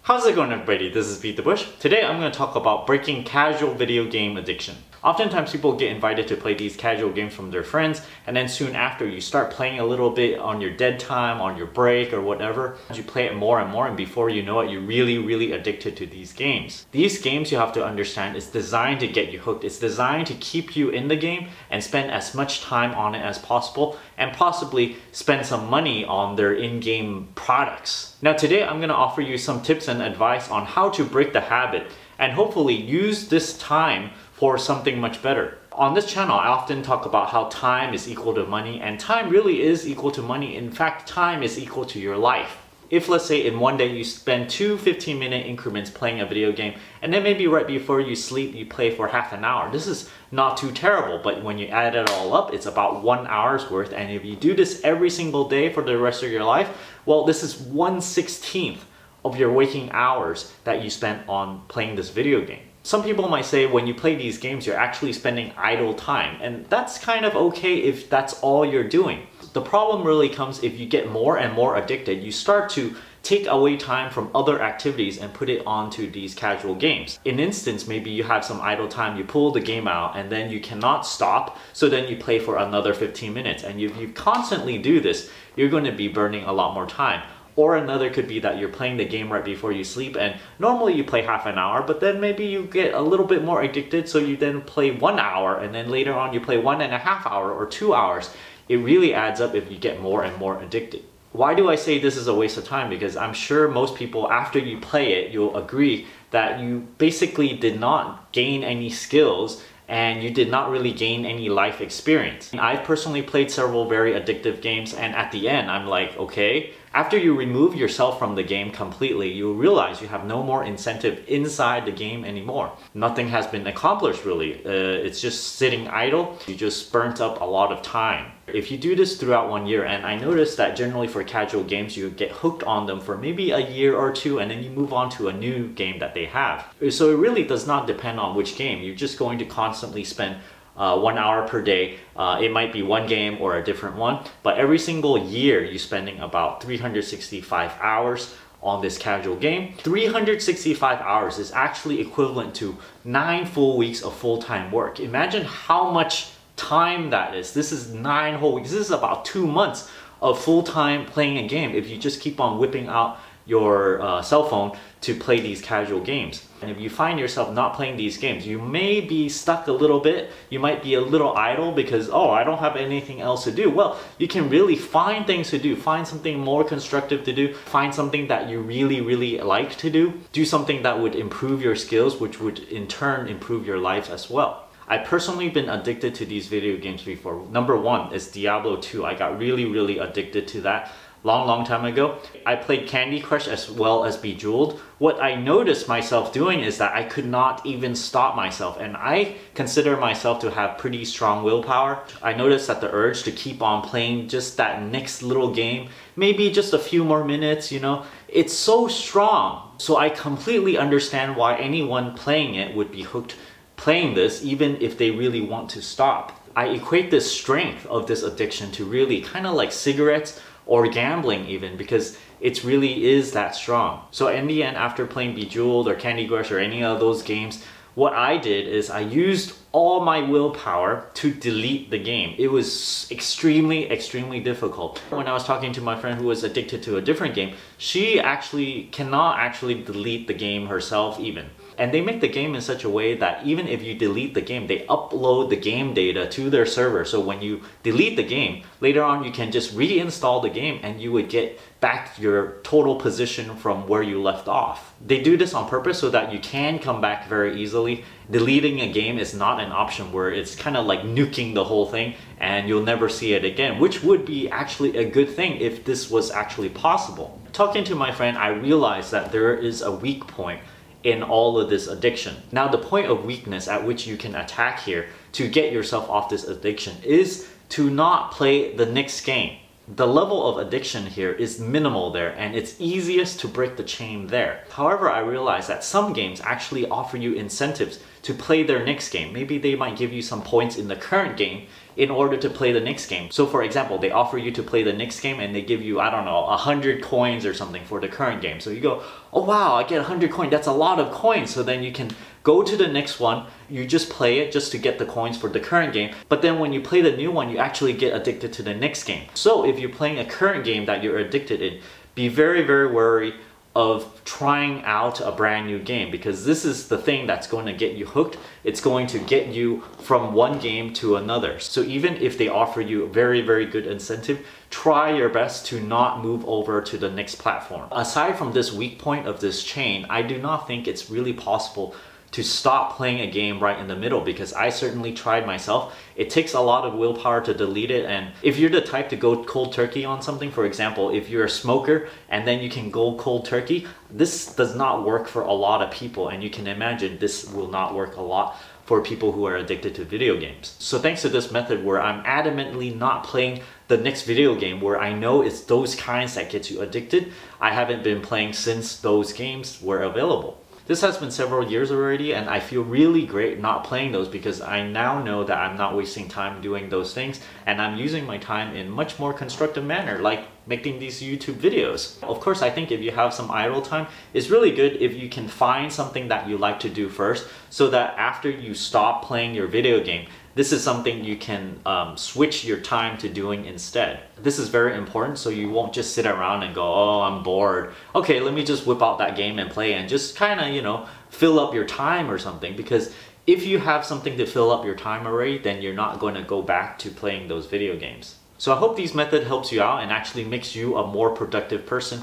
How's it going, everybody? This is BeatTheBush. Today I'm going to talk about breaking casual video game addiction. Oftentimes people get invited to play these casual games from their friends, and then soon after you start playing a little bit on your dead time, on your break or whatever. You play it more and more, and before you know it, you're really addicted to these games. These games, you have to understand, is designed to get you hooked. It's designed to keep you in the game and spend as much time on it as possible, and possibly spend some money on their in-game products. Now today I'm going to offer you some tips and advice on how to break the habit and hopefully use this time for something much better. On this channel, I often talk about how time is equal to money, and time really is equal to money. In fact, time is equal to your life. If, let's say, in one day you spend two 15-minute increments playing a video game, and then maybe right before you sleep you play for half an hour. This is not too terrible, but when you add it all up, it's about 1 hour's worth, and if you do this every single day for the rest of your life, well, this is 1/16 of your waking hours that you spent on playing this video game. Some people might say when you play these games, you're actually spending idle time, and that's kind of okay if that's all you're doing. The problem really comes if you get more and more addicted. You start to take away time from other activities and put it onto these casual games. In instance, maybe you have some idle time, you pull the game out and then you cannot stop, so then you play for another 15 minutes. And if you constantly do this, you're going to be burning a lot more time. Or another could be that you're playing the game right before you sleep, and normally you play half an hour, but then maybe you get a little bit more addicted, so you then play 1 hour, and then later on you play 1.5 hours or 2 hours. It really adds up if you get more and more addicted. Why do I say this is a waste of time? Because I'm sure most people, after you play it, you'll agree that you basically did not gain any skills and you did not really gain any life experience. I've personally played several very addictive games, and at the end I'm like, okay, after you remove yourself from the game completely, you realize you have no more incentive inside the game anymore. Nothing has been accomplished really. It's just sitting idle. You just burnt up a lot of time. If you do this throughout 1 year, and I noticed that generally for casual games, you get hooked on them for maybe a year or two, and then you move on to a new game that they have. So it really does not depend on which game. You're just going to constantly spend 1 hour per day. It might be one game or a different one, but every single year you're spending about 365 hours on this casual game. 365 hours is actually equivalent to 9 full weeks of full-time work. Imagine how much time that is. This is 9 whole weeks. This is about 2 months of full-time playing a game if you just keep on whipping out your cell phone to play these casual games. And if you find yourself not playing these games, you may be stuck a little bit. You might be a little idle because, oh, I don't have anything else to do. Well, you can really find things to do. Find something more constructive to do. Find something that you really like to do. Do something that would improve your skills, which would in turn improve your life as well. I've personally been addicted to these video games before. Number one is Diablo 2. I got really addicted to that long time ago. I played Candy Crush as well as Bejeweled. What I noticed myself doing is that I could not even stop myself, and I consider myself to have pretty strong willpower. I noticed that the urge to keep on playing just that next little game, maybe just a few more minutes, you know, it's so strong. So I completely understand why anyone playing it would be hooked playing this, even if they really want to stop. I equate the strength of this addiction to really kind of like cigarettes or gambling even, because it really is that strong. So in the end, after playing Bejeweled or Candy Crush or any of those games, what I did is I used all my willpower to delete the game. It was extremely difficult. When I was talking to my friend who was addicted to a different game, she actually cannot actually delete the game herself even. And they make the game in such a way that even if you delete the game, they upload the game data to their server. So when you delete the game, later on you can just reinstall the game and you would get back your total position from where you left off. They do this on purpose so that you can come back very easily. Deleting a game is not an option where it's kind of like nuking the whole thing and you'll never see it again, which would be actually a good thing if this was actually possible. Talking to my friend, I realized that there is a weak point in all of this addiction. Now, the point of weakness at which you can attack here to get yourself off this addiction is to not play the next game. The level of addiction here is minimal there, and it's easiest to break the chain there. However, I realize that some games actually offer you incentives to play their next game. Maybe they might give you some points in the current game in order to play the next game. So for example, they offer you to play the next game and they give you, I don't know, 100 coins or something for the current game. So you go, oh wow, I get 100 coins, that's a lot of coins. So then you can go to the next one, you just play it just to get the coins for the current game. But then when you play the new one, you actually get addicted to the next game. So if you're playing a current game that you're addicted in, be very, very wary of trying out a brand new game, because this is the thing that's going to get you hooked. It's going to get you from one game to another. So even if they offer you a very, very good incentive, try your best to not move over to the next platform. Aside from this weak point of this chain, I do not think it's really possible to stop playing a game right in the middle, because I certainly tried myself. It takes a lot of willpower to delete it, and if you're the type to go cold turkey on something, for example, if you're a smoker and then you can go cold turkey, this does not work for a lot of people, and you can imagine this will not work a lot for people who are addicted to video games. So thanks to this method where I'm adamantly not playing the next video game where I know it's those kinds that get you addicted, I haven't been playing since those games were available. This has been several years already, and I feel really great not playing those because I now know that I'm not wasting time doing those things, and I'm using my time in much more constructive manner, like making these YouTube videos. Of course, I think if you have some idle time, it's really good if you can find something that you like to do first, so that after you stop playing your video game, this is something you can switch your time to doing instead. This is very important, so you won't just sit around and go, oh, I'm bored. Okay, let me just whip out that game and play, and just kind of, you know, fill up your time or something. Because if you have something to fill up your time already, then you're not going to go back to playing those video games. So I hope this method helps you out and actually makes you a more productive person,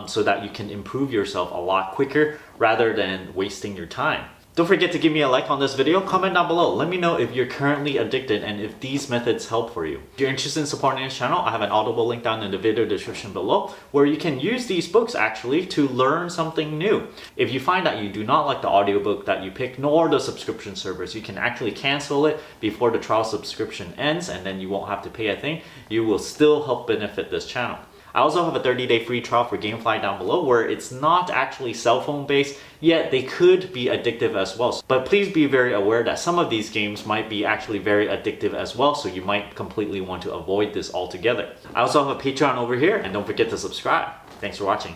so that you can improve yourself a lot quicker rather than wasting your time. Don't forget to give me a like on this video, comment down below. Let me know if you're currently addicted and if these methods help for you. If you're interested in supporting this channel, I have an Audible link down in the video description below where you can use these books actually to learn something new. If you find that you do not like the audiobook that you picked nor the subscription service, you can actually cancel it before the trial subscription ends, and then you won't have to pay a thing. You will still help benefit this channel. I also have a 30-day free trial for GameFly down below where it's not actually cell phone based, yet they could be addictive as well. But please be very aware that some of these games might be actually very addictive as well, so you might completely want to avoid this altogether. I also have a Patreon over here, and don't forget to subscribe. Thanks for watching.